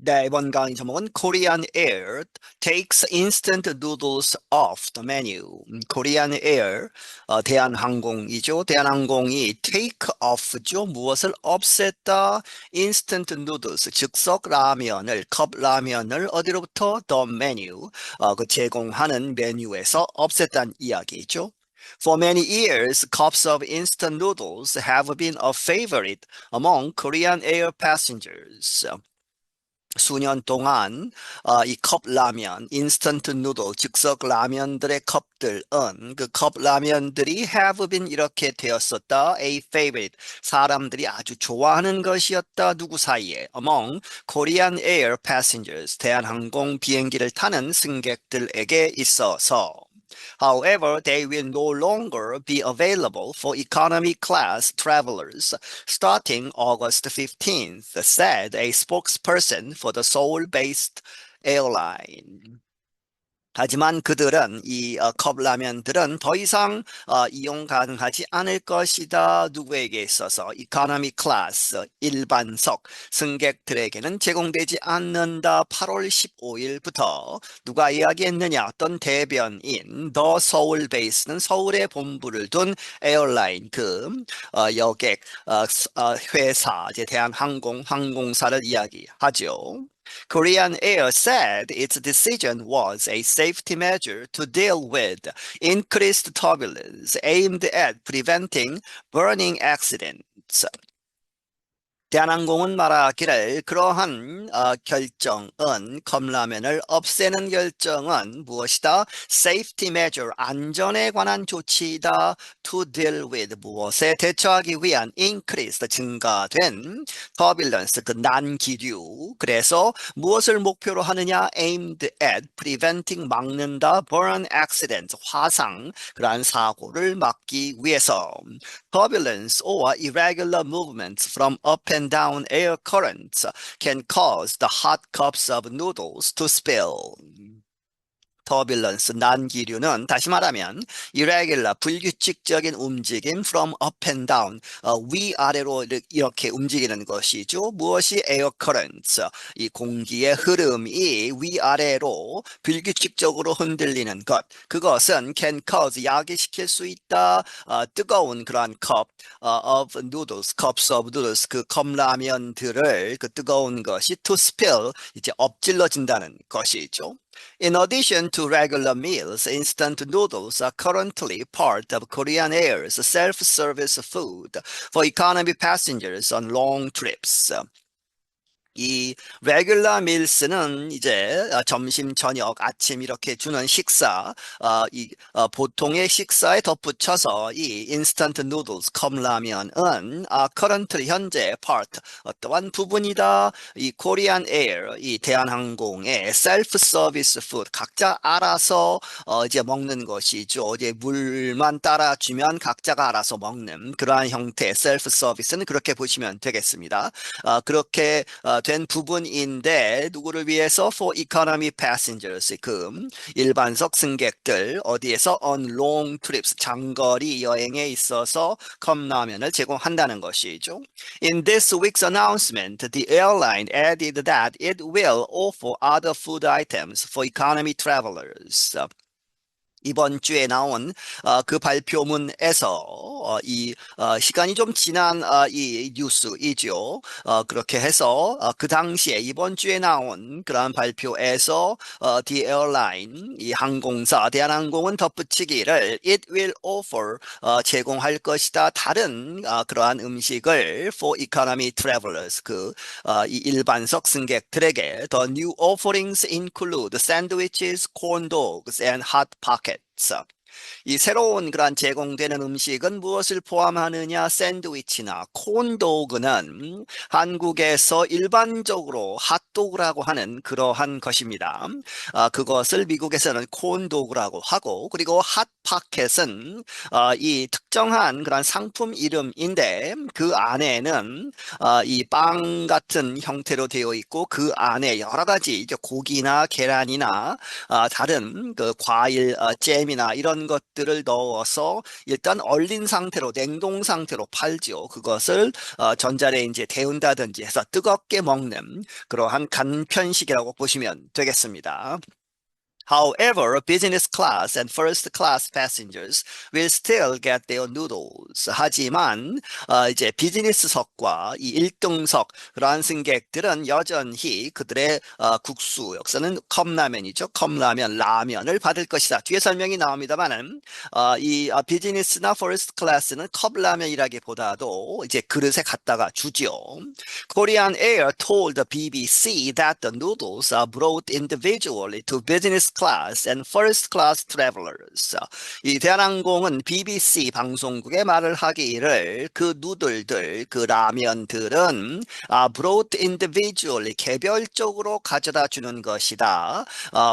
네, 이번 강의 제목은 Korean Air takes instant noodles off the menu. Korean Air, 대한항공이죠. 대한항공이 take off죠. 무엇을 없앴다? instant noodles, 즉석 라면을, 컵 라면을 어디로부터? The menu, 그 제공하는 메뉴에서 없앴다는 이야기죠. For many years, cups of instant noodles have been a favorite among Korean Air passengers. 수년 동안 이 컵라면, 인스턴트 누들, 즉석 라면들의 컵들은 그 컵라면들이 have been 이렇게 되었었다. A favorite, 사람들이 아주 좋아하는 것이었다. 누구 사이에? Among Korean Air passengers, 대한항공 비행기를 타는 승객들에게 있어서. However, they will no longer be available for economy class travelers starting August 15th, said a spokesperson for the Seoul-based airline. 하지만 그들은 이 컵라면들은 더 이상 이용 가능하지 않을 것이다. 누구에게 있어서 이코노미 클래스 일반석 승객들에게는 제공되지 않는다. 8월 15일부터 누가 이야기했느냐? 어떤 대변인 더 서울 베이스는 서울에 본부를 둔 에어라인 여객 회사 이제 대한항공 항공사를 이야기하죠. Korean Air said its decision was a safety measure to deal with increased turbulence aimed at preventing burning accidents. 대한항공은 말하기를 그러한 결정은 컵라면을 없애는 결정은 무엇이다? Safety measure, 안전에 관한 조치이다. To deal with, 무엇에 대처하기 위한 increased, 증가된 turbulence, 그 난기류. 그래서 무엇을 목표로 하느냐? Aimed at preventing, 막는다. Burn accidents, 화상, 그러한 사고를 막기 위해서. Turbulence or irregular movements from up and down air currents can cause the hot cups of noodles to spill. 터빌런스, 난기류는 다시 말하면 irregular, 불규칙적인 움직임 from up and down, 위아래로 이렇게 움직이는 것이죠. 무엇이 air currents, 이 공기의 흐름이 위아래로 불규칙적으로 흔들리는 것. 그것은 can cause, 야기시킬 수 있다. 뜨거운 그러한 cup of noodles, cups of noodles, 그 컵라면들을 그 뜨거운 것이 to spill, 이제 엎질러진다는 것이죠. In addition to regular meals, instant noodles are currently part of Korean Air's self-service food for economy passengers on long trips. 이 레귤러 밀스는 이제 점심, 저녁, 아침 이렇게 주는 식사, 보통의 식사에 덧붙여서 이 인스턴트 누들스, 컵라면은 currently 현재 part, 어떠한 부분이다. 이 코리안 에어, 이 대한항공의 셀프 서비스 푸드, 각자 알아서 이제 먹는 것이죠. 이제 물만 따라주면 각자가 알아서 먹는 그러한 형태의 셀프 서비스는 그렇게 보시면 되겠습니다. 그렇게 된 부분인데 누구를 위해서 for economy passengers, 그 일반석 승객들 어디에서 on long trips, 장거리 여행에 있어서 컵라면을 제공한다는 것이죠. In this week's announcement, the airline added that it will offer other food items for economy travelers. 이번 주에 나온 그 발표문에서 시간이 좀 지난 이 뉴스이죠. 그렇게 해서 그 당시에 이번 주에 나온 그러한 발표에서 the airline, 이 항공사 대한항공은 덧붙이기를 it will offer, 제공할 것이다. 다른 그러한 음식을 for economy travelers, 이 일반석 승객들에게 the new offerings include sandwiches, corn dogs, and hot pockets. 이 새로운 그러한 제공되는 음식은 무엇을 포함하느냐? 샌드위치나 콘도그는 한국에서 일반적으로 핫도그라고 하는 그러한 것입니다. 그것을 미국에서는 콘도그라고 하고, 그리고 핫파켓은 이 특정한 그런 상품 이름인데 그 안에는 이 빵 같은 형태로 되어 있고 그 안에 여러 가지 이제 고기나 계란이나 다른 그 과일, 잼이나 이런 이런 것들을 넣어서 일단 얼린 상태로 냉동 상태로 팔죠. 그것을 전자레인지에 데운다든지 해서 뜨겁게 먹는 그러한 간편식이라고 보시면 되겠습니다. However, business class and first class passengers will still get their noodles. 하지만 이제 비즈니스석과 이 1등석 그러한 승객들은 여전히 그들의 국수, 역사는 컵라면이죠. 컵라면, 라면을 받을 것이다. 뒤에 설명이 나옵니다만은 이 비즈니스나 퍼스트 클래스는 컵라면이라기보다도 이제 그릇에 갖다가 주죠. Korean Air told the BBC that the noodles are brought individually to business class and first class travelers. 이 대한항공은 BBC 방송국에 말을 하기를 그 누들들, 그 라면들은 brought individually 개별적으로 가져다 주는 것이다.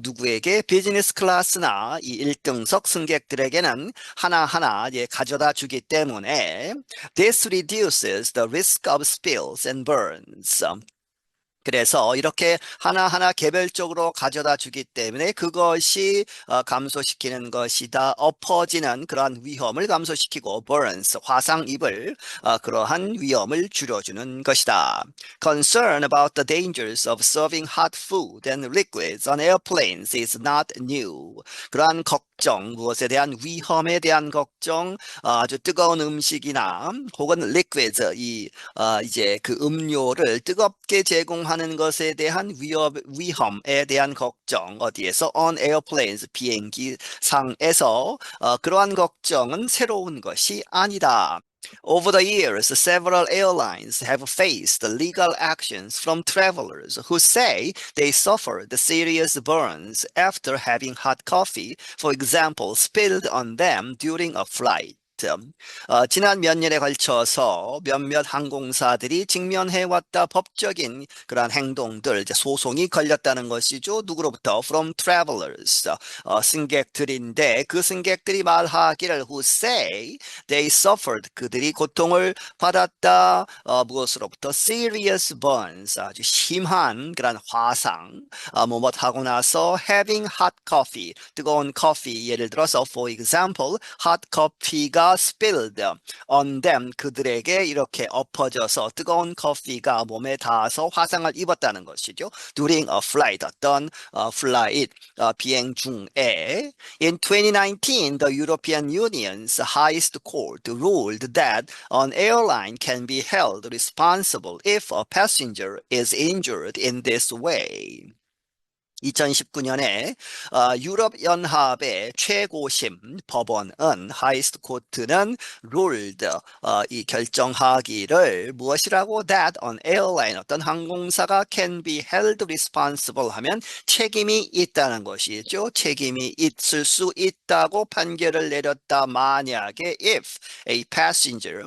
누구에게 비즈니스 클래스나 이 1등석 승객들에게는 하나하나 가져다 주기 때문에 this reduces the risk of spills and burns. 그래서 이렇게 하나하나 개별적으로 가져다 주기 때문에 그것이 감소시키는 것이다. 엎어지는 그러한 위험을 감소시키고 burns, 화상 입을 그러한 위험을 줄여주는 것이다. Concern about the dangers of serving hot food and liquids on airplanes is not new. 그러한 걱정, 무엇에 대한 위험에 대한 걱정, 아주 뜨거운 음식이나 혹은 liquids, 이제 그 음료를 뜨겁게 제공하는 것에 대한 위험에 대한 걱정, 어디에서 on airplanes, 비행기 상에서 그러한 걱정은 새로운 것이 아니다. Over the years, several airlines have faced legal actions from travelers who say they suffered serious burns after having hot coffee, for example, spilled on them during a flight. 지난 몇 년에 걸쳐서 몇몇 항공사들이 직면해왔다 법적인 그러한 행동들, 이제 소송이 걸렸다는 것이죠. 누구로부터? From travelers, 승객들인데 그 승객들이 말하기를 who say they suffered, 그들이 고통을 받았다. 무엇으로부터? Serious burns, 아주 심한 그런 화상. 뭐뭐 하고 나서 having hot coffee, 뜨거운 커피, 예를 들어서 for example, hot coffee가 spilled on them, 그들에게 이렇게 엎어져서 뜨거운 커피가 몸에 닿아서 화상을 입었다는 것이죠. During a flight, 어떤 flight, 비행 중에. In 2019, the European Union's highest court ruled that an airline can be held responsible if a passenger is injured in this way. 2019년에 유럽연합의 최고심 법원은 하이스트 코트는 ruled, 이 결정하기를 무엇이라고? That an airline, 어떤 항공사가 can be held responsible 하면 책임이 있다는 것이죠. 책임이 있을 수 있다고 판결을 내렸다. 만약에 if a passenger,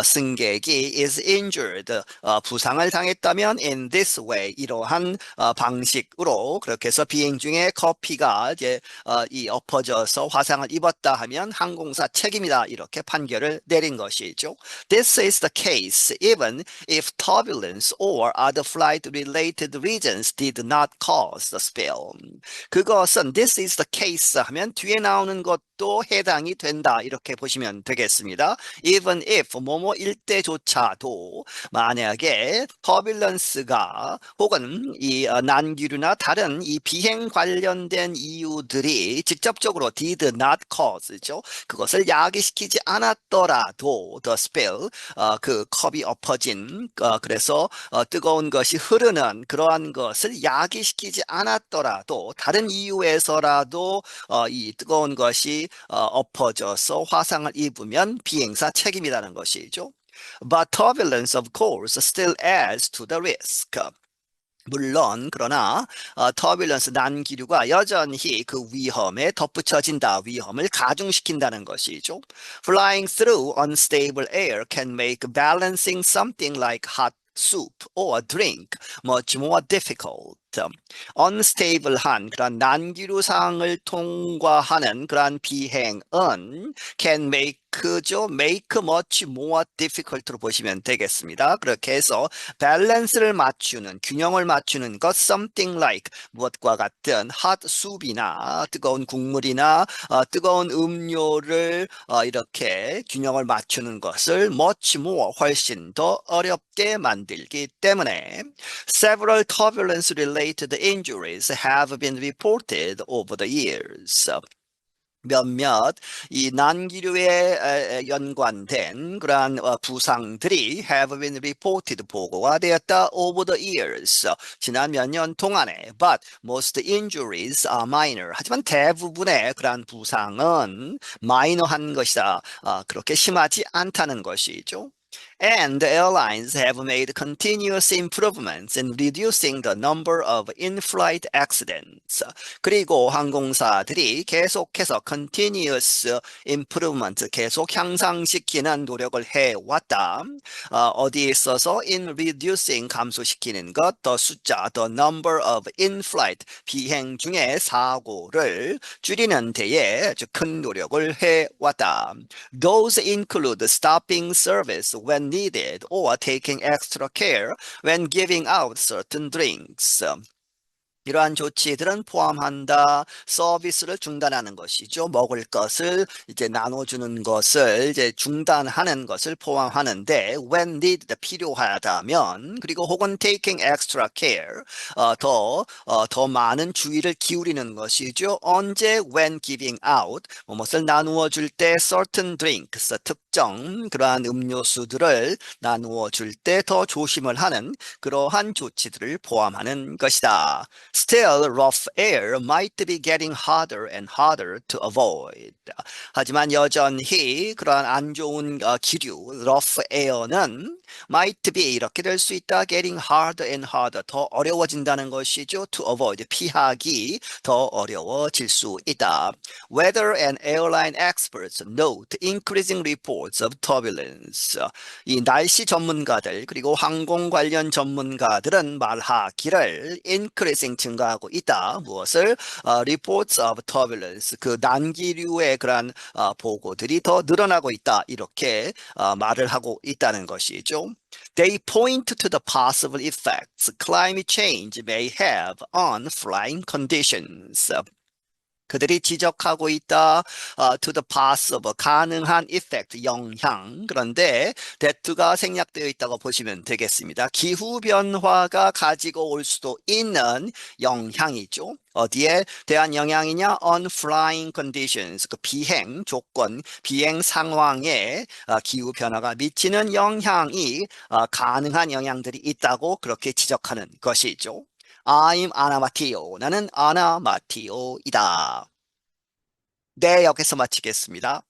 승객이 is injured, 부상을 당했다면 in this way, 이러한 방식으로, 그렇게 해서 비행 중에 커피가 이제 이 엎어져서 화상을 입었다 하면 항공사 책임이다, 이렇게 판결을 내린 것이죠. This is the case even if turbulence or other flight-related reasons did not cause the spill. 그것은 this is the case 하면 뒤에 나오는 것도 해당이 된다, 이렇게 보시면 되겠습니다. Even if 뭐뭐일 때조차도 만약에 turbulence가 혹은 이 난기류나 다른 이 비행 관련된 이유들이 직접적으로 did not cause죠. 그것을 야기시키지 않았더라도 the spill, 그 컵이 엎어진, 그래서 뜨거운 것이 흐르는 그러한 것을 야기시키지 않았더라도 다른 이유에서라도 이 뜨거운 것이 엎어져서 화상을 입으면 비행사 책임이라는 것이죠. But turbulence, of course, still adds to the risk. 물론 그러나 터뷸런스, 난기류가 여전히 그 위험에 덧붙여진다, 위험을 가중시킨다는 것이죠. Flying through unstable air can make balancing something like hot soup or drink much more difficult. unstable한 그런 난기류 상황을 통과하는 그러한 비행은 can make make죠. make much more difficult로 보시면 되겠습니다. 그렇게 해서 밸런스를 맞추는, 균형을 맞추는 것, something like 무엇과 같은 hot soup이나 뜨거운 국물이나 뜨거운 음료를 이렇게 균형을 맞추는 것을 much more 훨씬 더 어렵게 만들기 때문에 several turbulence related injuries have been reported over the years. 몇몇 이 난기류에 연관된 그러한 부상들이 have been reported 보고가 되었다 over the years 지난 몇 년 동안에 but most injuries are minor 하지만 대부분의 그러한 부상은 마이너한 것이다 그렇게 심하지 않다는 것이죠. And the airlines have made continuous improvements in reducing the number of in-flight accidents. 그리고 항공사들이 계속해서 continuous improvement, 계속 향상시키는 노력을 해왔다. 어디에 있어서 in reducing 감소시키는 것, the 숫자, the number of in-flight 비행 중에 사고를 줄이는 데에 아주 큰 노력을 해왔다. Those include stopping service when needed or taking extra care when giving out certain drinks. 이러한 조치들은 포함한다. 서비스를 중단하는 것이죠. 먹을 것을 이제 나눠주는 것을 이제 중단하는 것을 포함하는데 when needed 필요하다면 그리고 혹은 taking extra care 더 많은 주의를 기울이는 것이죠. 언제 when giving out 무엇을 나누어 줄 때 certain drinks 특정 그러한 음료수들을 나누어 줄 때 더 조심을 하는 그러한 조치들을 포함하는 것이다. Still, rough air might be getting harder and harder to avoid. 하지만 여전히 그러한 안 좋은 기류, rough air는 might be 이렇게 될 수 있다. Getting harder and harder 더 어려워진다는 것이죠. To avoid 피하기 더 어려워질 수 있다. Weather and airline experts note increasing reports of turbulence. 이 날씨 전문가들 그리고 항공 관련 전문가들은 말하기를 increasing 증가하고 있다. 무엇을? Reports of turbulence 그 난기류의 그런 보고들이 더 늘어나고 있다. 이렇게 말을 하고 있다는 것이죠. They point to the possible effects climate change may have on flying conditions. 그들이 지적하고 있다. To the possible 가능한 effect 영향 그런데 that가 생략되어 있다고 보시면 되겠습니다. 기후 변화가 가지고 올 수도 있는 영향이죠. 어디에 대한 영향이냐? On flying conditions 그 비행 조건, 비행 상황에 기후 변화가 미치는 영향이 가능한 영향들이 있다고 그렇게 지적하는 것이죠. I'm Anna Matteo. 나는 아나 마티오이다. 네, 여기서 마치겠습니다.